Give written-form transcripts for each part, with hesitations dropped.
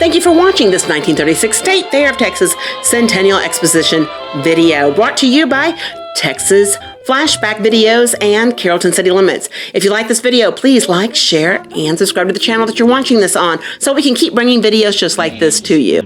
Thank you for watching this 1936 State Fair of Texas Centennial Exposition video, brought to you by Texas Flashback Videos and Carrollton City Limits. If you like this video, please like, share, and subscribe to the channel that you're watching this on so we can keep bringing videos just like this to you.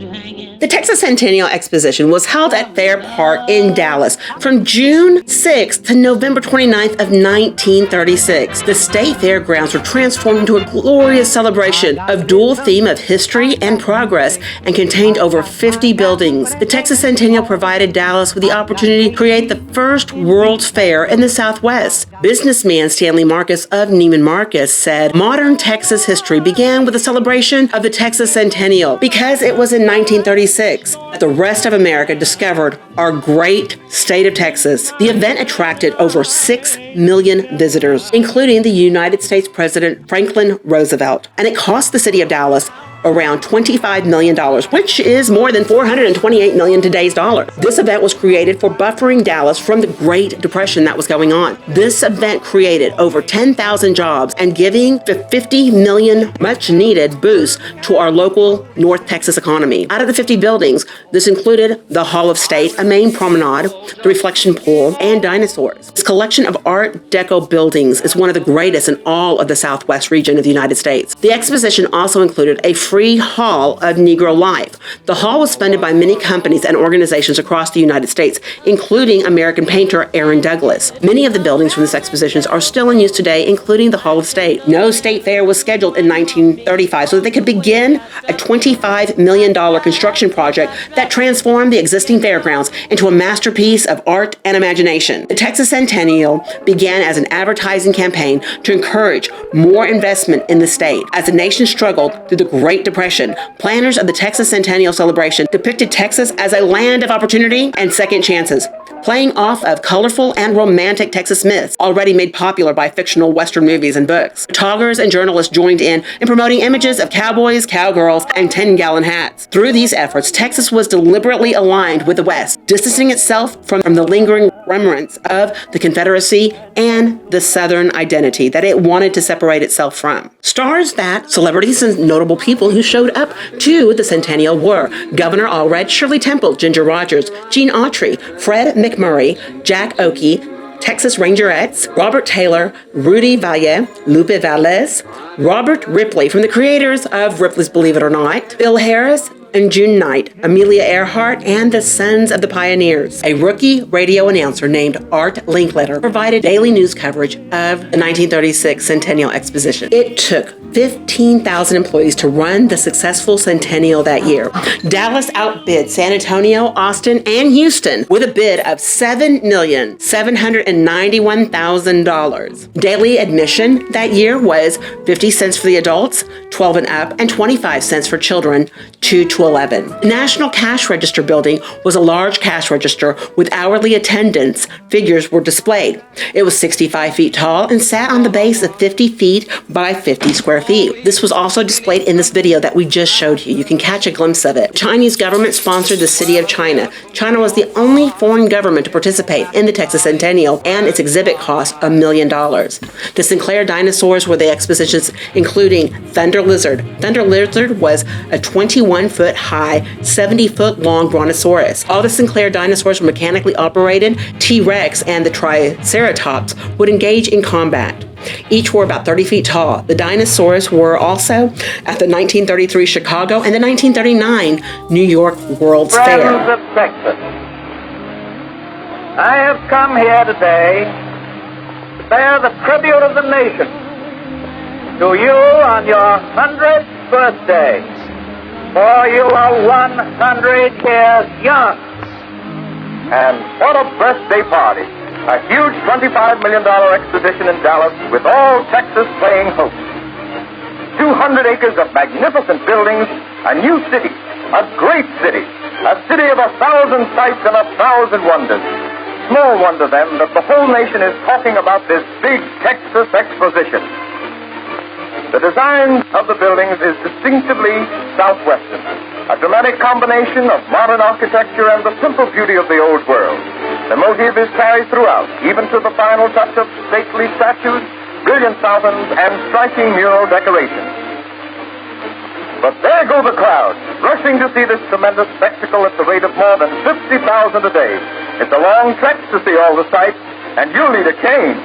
The Texas Centennial Exposition was held at Fair Park in Dallas from June 6th to November 29th of 1936. The state fairgrounds were transformed into a glorious celebration of dual theme of history and progress and contained over 50 buildings. The Texas Centennial provided Dallas with the opportunity to create the first World's Fair in the Southwest. Businessman Stanley Marcus of Stanley Marcus said, "Modern Texas history began with the celebration of the Texas Centennial because it was in 1936 that the rest of America discovered our great state of Texas." The event attracted over 6 million visitors, including the United States President Franklin Roosevelt, and it cost the city of Dallas around $25 million, which is more than $428 million today's dollar. This event was created for buffering Dallas from the Great Depression that was going on. This event created over 10,000 jobs and giving the $50 million much needed boost to our local North Texas economy. Out of the 50 buildings, this included the Hall of State, a main promenade, the reflection pool, and dinosaurs. This collection of Art Deco buildings is one of the greatest in all of the Southwest region of the United States. The exposition also included a free Hall of Negro Life. The hall was funded by many companies and organizations across the United States, including American painter Aaron Douglas. Many of the buildings from this exposition are still in use today, including the Hall of State. No state fair was scheduled in 1935 so that they could begin a $25 million construction project that transformed the existing fairgrounds into a masterpiece of art and imagination. The Texas Centennial began as an advertising campaign to encourage more investment in the state. As the nation struggled through the Great Depression, planners of the Texas Centennial celebration depicted Texas as a land of opportunity and second chances, playing off of colorful and romantic Texas myths already made popular by fictional Western movies and books. Photographers and journalists joined in promoting images of cowboys, cowgirls, and 10-gallon hats. Through these efforts, Texas was deliberately aligned with the West, distancing itself from the lingering remnants of the Confederacy and the Southern identity that it wanted to separate itself from. Stars that celebrities and notable people who showed up to the Centennial were Governor Allred, Shirley Temple, Ginger Rogers, Gene Autry, Fred McMurray, Jack Oakey, Texas Rangerettes, Robert Taylor, Rudy Valle, Lupe Valdez, Robert Ripley from the creators of Ripley's Believe It or Not, Bill Harris, and June Knight, Amelia Earhart, and the Sons of the Pioneers. A rookie radio announcer named Art Linkletter provided daily news coverage of the 1936 Centennial Exposition. It took 15,000 employees to run the successful Centennial that year. Dallas outbid San Antonio, Austin, and Houston with a bid of $7,791,000. Daily admission that year was 50 cents for the adults, 12 and up, and 25 cents for children, 2 to 11. The National Cash Register building was a large cash register with hourly attendance figures were displayed. It was 65 feet tall and sat on the base of 50 feet by 50 square feet. This was also displayed in this video that we just showed you. You can catch a glimpse of it. Chinese government sponsored the city of China. China was the only foreign government to participate in the Texas Centennial, and its exhibit cost $1 million. The Sinclair dinosaurs were the expositions, including Thunder Lizard. Thunder Lizard was a 21-foot high, 70-foot long brontosaurus. All the Sinclair dinosaurs were mechanically operated. T-Rex and the Triceratops would engage in combat. Each were about 30 feet tall. The dinosaurs were also at the 1933 Chicago and the 1939 New York World's Fair. Friends of Texas, I have come here today to bear the tribute of the nation to you on your 100th birthday, for you are 100 years young. And what a birthday party! A huge $25 million exposition in Dallas with all Texas playing host. 200 acres of magnificent buildings, a new city, a great city, a city of 1,000 sights and 1,000 wonders. Small wonder then that the whole nation is talking about this big Texas exposition. The design of the buildings is distinctively Southwestern, a dramatic combination of modern architecture and the simple beauty of the old world. The motive is carried throughout, even to the final touch of stately statues, brilliant fountains, and striking mural decorations. But there go the crowds, rushing to see this tremendous spectacle at the rate of more than 50,000 a day. It's a long trek to see all the sights, and you'll need a cane.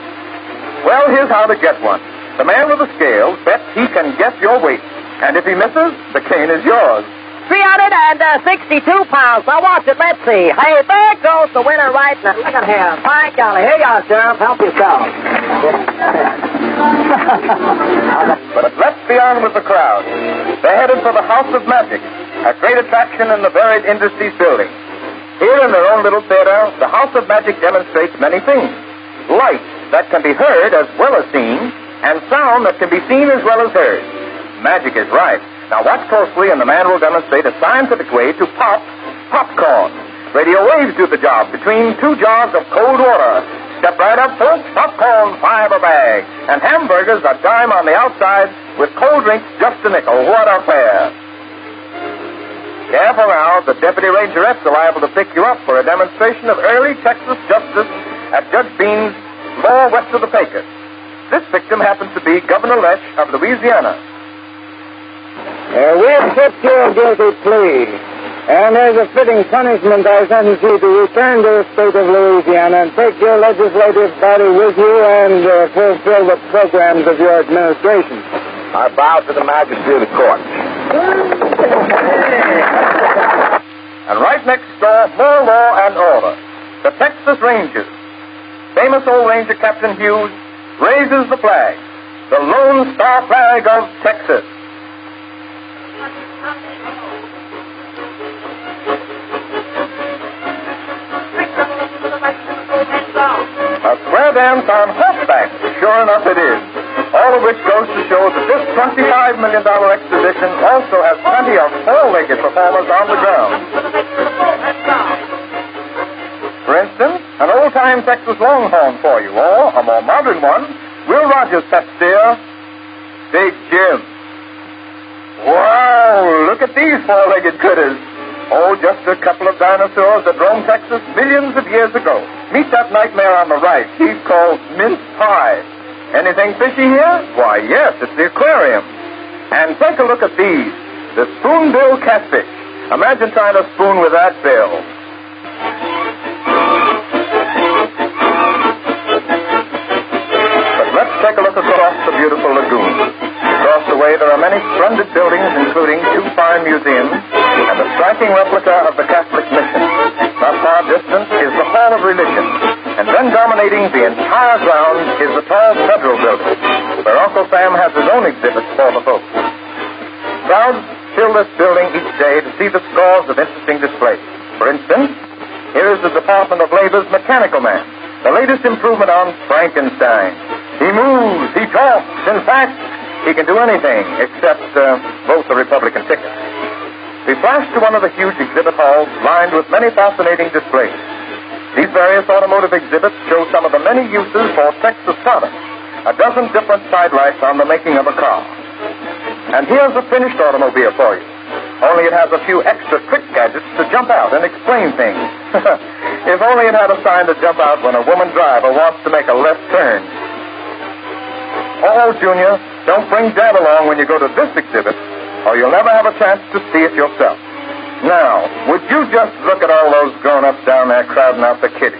Well, here's how to get one. The man with the scale bets he can guess your weight, and if he misses, the cane is yours. 362 pounds. Now watch it. Let's see. Hey, there goes the winner right now. Look at him. $5. Here you are, Sheriff. Help yourself. But let's be on with the crowd. They're headed for the House of Magic, a great attraction in the Varied Industries building. Here in their own little theater, the House of Magic demonstrates many things. Light that can be heard as well as seen, and sound that can be seen as well as heard. Magic is right. Now watch closely, and the man will demonstrate a scientific way to pop popcorn. Radio waves do the job between 2 jars of cold water. Step right up, folks. Popcorn, $5 a bag. And hamburgers a dime on the outside with cold drinks just a nickel. What a fare. Careful now. The deputy rangerettes are liable to pick you up for a demonstration of early Texas justice at Judge Bean's law west of the Pecos. This victim happens to be Governor Lesh of Louisiana. We accept your guilty plea, and as a fitting punishment, I sentence you to return to the state of Louisiana and take your legislative body with you and fulfill the programs of your administration. I bow to the majesty of the court. And right next door, more law and order. The Texas Rangers. Famous old Ranger Captain Hughes raises the flag, the Lone Star flag of Texas. A square dance on horseback, sure enough it is. All of which goes to show that this $25 million exposition also has plenty of four-legged performers on the ground. For instance, an old-time Texas Longhorn for you, or a more modern one, Will Rogers' pet steer, Big Jim. Wow, look at these four-legged critters. Oh, just a couple of dinosaurs that roamed Texas millions of years ago. Meet that nightmare on the right. He's called mince pie. Anything fishy here? Why, yes, it's the aquarium. And take a look at these. The spoonbill catfish. Imagine trying to spoon with that bill. But let's take a look across the beautiful lagoon. Across the way, there are many splendid buildings, including 2 fine museums and a striking replica of the Catholic mission. Not far distant is the Hall of Religion, and then dominating the entire ground is the tall Federal Building, where Uncle Sam has his own exhibits for the folks. Crowds fill this building each day to see the scores of interesting displays. For instance, here is the Department of Labor's Mechanical Man, the latest improvement on Frankenstein. He moves, he talks. In fact, he can do anything except vote the Republican ticket. We flash to one of the huge exhibit halls lined with many fascinating displays. These various automotive exhibits show some of the many uses for Texas products. A dozen different sidelights on the making of a car. And here's a finished automobile for you. Only it has a few extra quick gadgets to jump out and explain things. If only it had a sign to jump out when a woman driver wants to make a left turn. Oh, Junior, don't bring Dad along when you go to this exhibit, or you'll never have a chance to see it yourself. Now, would you just look at all those grown-ups down there crowding out the kiddies?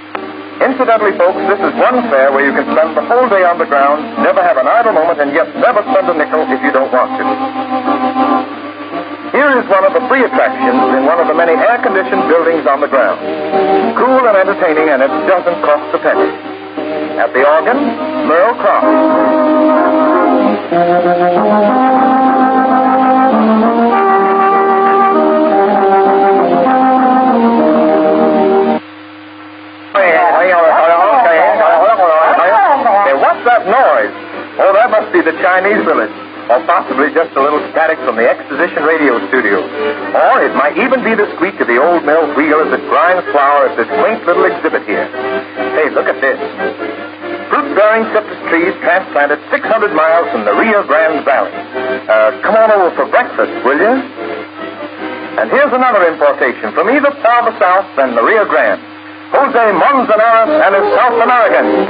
Incidentally, folks, this is one fair where you can spend the whole day on the ground, never have an idle moment, and yet never spend a nickel if you don't want to. Here is one of the free attractions in one of the many air-conditioned buildings on the ground. Cool and entertaining, and it doesn't cost a penny. At the organ, Merle Cross. What's that noise? Oh, that must be the Chinese village. Or possibly just a little static from the Exposition radio studio. Or it might even be the squeak of the old mill wheel as it grinds flour at this quaint little exhibit here. Hey, look at this. Fruit-bearing citrus trees transplanted 600 miles from the Rio Grande Valley. Come on over for breakfast, will you? And here's another importation from either farther south than the Rio Grande. Jose Manzanares and his South Americans.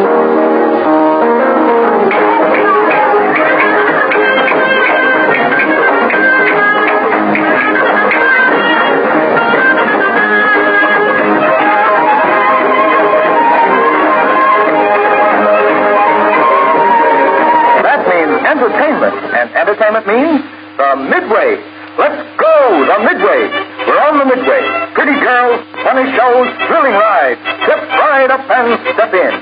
Let's go, the Midway. We're on the Midway. Pretty girls, funny shows, thrilling rides. Step right up and step in.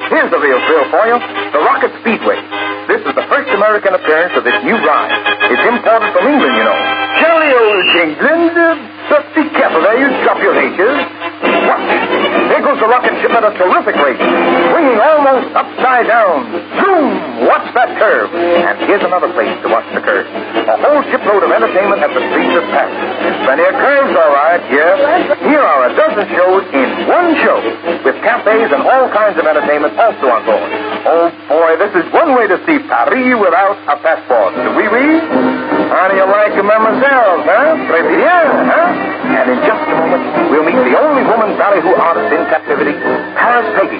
Here's the real thrill for you, the Rocket Speedway. This is the first American appearance of this new ride. It's imported from England, you know. Jolly old England. But be careful there, you drop your H's. Watch. There goes the rocket ship at a terrific rate, swinging almost upside down. Zoom! Watch that curve. And here's another place to watch the curve. A whole shipload of entertainment at the streets of Paris. Plenty of curves, all right, yes. Here are a dozen shows in one show, with cafes and all kinds of entertainment also on board. Oh, boy, this is one way to see Paris without a passport. Oui, oui? How do you like mademoiselle, huh? Très bien, huh? And in just a moment, we'll meet the only woman ballyhoo artist in captivity, Paris Peggy.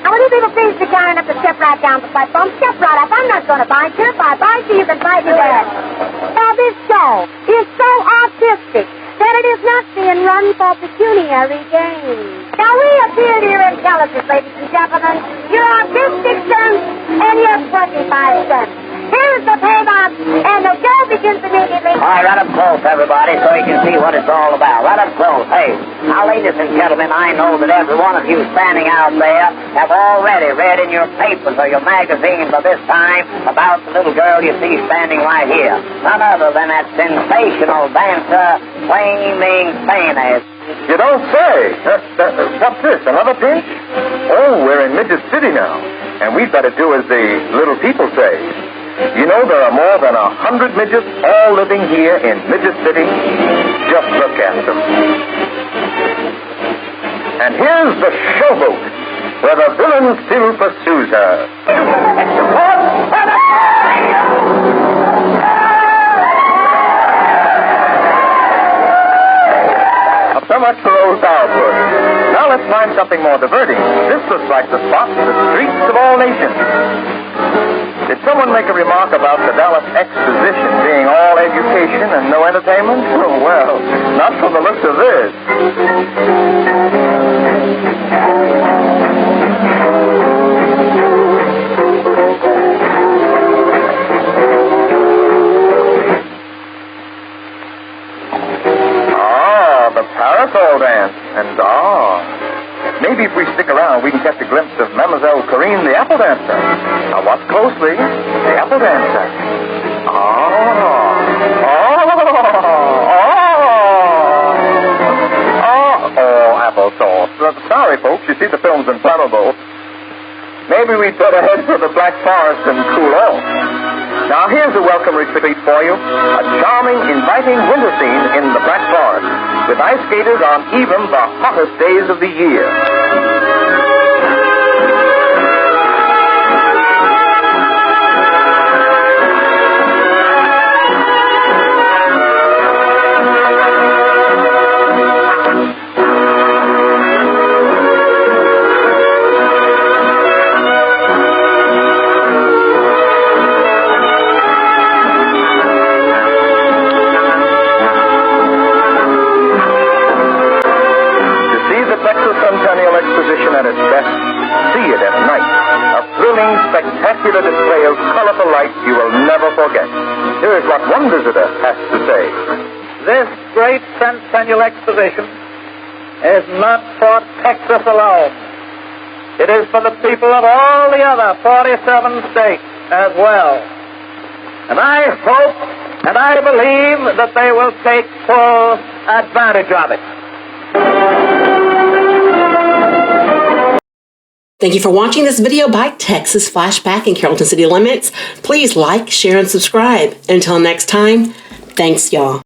Now, will you people please be kind enough to step right down the platform? Step right up. I'm not going to bite you. If I bite you, you can bite me back. Now, this show is so artistic that it is not being run for pecuniary gain. Now, we appeal to your intelligence, ladies and gentlemen, your artistic sense, and your 25 cents. Here's the paybox, and the show begins immediately. All right, right up close, everybody, so you can see what it's all about. Right up close. Hey, now, ladies and gentlemen, I know that every one of you standing out there have already read in your papers or your magazines by this time about the little girl you see standing right here. None other than that sensational dancer, Flaming Fanny. You don't say. What's this, another pinch? Oh, we're in Midget City now, and we'd better do as the little people say. You know, there are more than 100 midgets all living here in Midget City. Just look at them. And here's the showboat, where the villain still pursues her. So much for old Sourpuss. Now let's find something more diverting. This looks like the spot for the streets of all nations. Did someone make a remark about the Dallas Exposition being all education and no entertainment? Oh, well, not from the looks of this. Parasol dance, and maybe if we stick around, we can catch a glimpse of Mademoiselle Corinne, the apple dancer. Now watch closely, the apple dancer. Applesauce. Sorry, folks, you see the film's inflammable. Maybe we'd better head for the Black Forest and cool off. Now, here's a welcome retreat for you. A charming, inviting winter scene in the Black Forest, with ice skaters on even the hottest days of the year. Texas Centennial Exposition at its best. See it at night. A thrilling, spectacular display of colorful lights you will never forget. Here is what one visitor has to say. This great Centennial Exposition is not for Texas alone. It is for the people of all the other 47 states as well. And I hope and I believe that they will take full advantage of it. Thank you for watching this video by Texas Flashback and Carrollton City Limits. Please like, share, and subscribe. Until next time, thanks, y'all.